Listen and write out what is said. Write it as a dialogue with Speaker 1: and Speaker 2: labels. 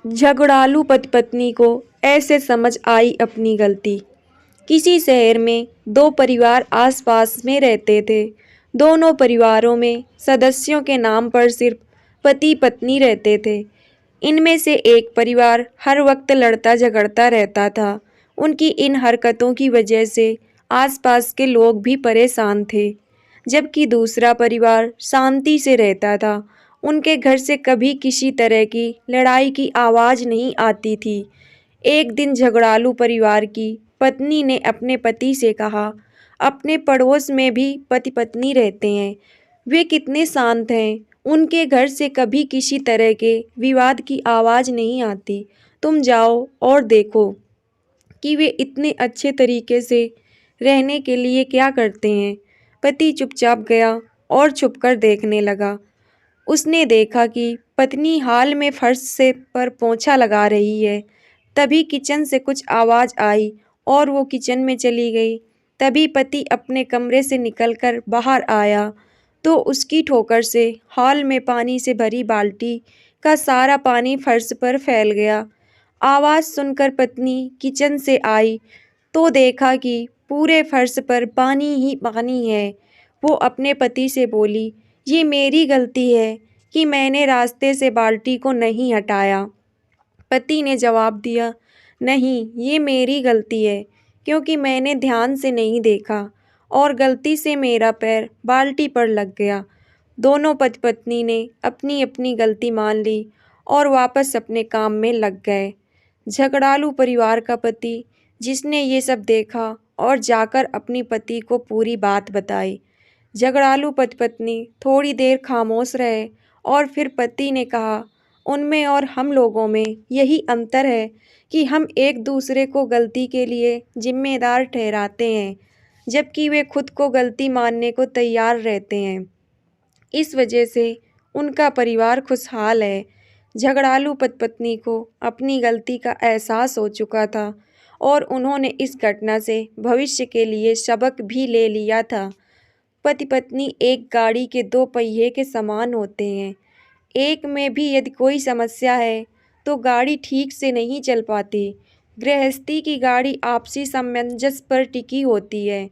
Speaker 1: झगड़ालू पति पत्नी को ऐसे समझ आई अपनी गलती। किसी शहर में दो परिवार आसपास में रहते थे। दोनों परिवारों में सदस्यों के नाम पर सिर्फ पति पत्नी रहते थे। इनमें से एक परिवार हर वक्त लड़ता झगड़ता रहता था। उनकी इन हरकतों की वजह से आसपास के लोग भी परेशान थे, जबकि दूसरा परिवार शांति से रहता था। उनके घर से कभी किसी तरह की लड़ाई की आवाज़ नहीं आती थी। एक दिन झगड़ालू परिवार की पत्नी ने अपने पति से कहा, अपने पड़ोस में भी पति पत्नी रहते हैं, वे कितने शांत हैं, उनके घर से कभी किसी तरह के विवाद की आवाज़ नहीं आती। तुम जाओ और देखो कि वे इतने अच्छे तरीके से रहने के लिए क्या करते हैं। पति चुपचाप गया और छुपकर देखने लगा। उसने देखा कि पत्नी हाल में फर्श से पर पोंछा लगा रही है। तभी किचन से कुछ आवाज़ आई और वो किचन में चली गई। तभी पति अपने कमरे से निकलकर बाहर आया तो उसकी ठोकर से हॉल में पानी से भरी बाल्टी का सारा पानी फर्श पर फैल गया। आवाज़ सुनकर पत्नी किचन से आई तो देखा कि पूरे फर्श पर पानी ही पानी है। वो अपने पति से बोली, ये मेरी गलती है कि मैंने रास्ते से बाल्टी को नहीं हटाया। पति ने जवाब दिया, नहीं, ये मेरी गलती है क्योंकि मैंने ध्यान से नहीं देखा और गलती से मेरा पैर बाल्टी पर लग गया। दोनों पति पत्नी ने अपनी अपनी गलती मान ली और वापस अपने काम में लग गए। झगड़ालू परिवार का पति, जिसने ये सब देखा और जाकर अपनी पति को पूरी बात बताई। झगड़ालू पति पत्नी थोड़ी देर खामोश रहे और फिर पति ने कहा, उनमें और हम लोगों में यही अंतर है कि हम एक दूसरे को गलती के लिए जिम्मेदार ठहराते हैं, जबकि वे खुद को गलती मानने को तैयार रहते हैं। इस वजह से उनका परिवार खुशहाल है। झगड़ालू पति पत्नी को अपनी गलती का एहसास हो चुका था और उन्होंने इस घटना से भविष्य के लिए सबक भी ले लिया था। पति पत्नी एक गाड़ी के दो पहिए के समान होते हैं। एक में भी यदि कोई समस्या है तो गाड़ी ठीक से नहीं चल पाती। गृहस्थी की गाड़ी आपसी सामंजस्य पर टिकी होती है।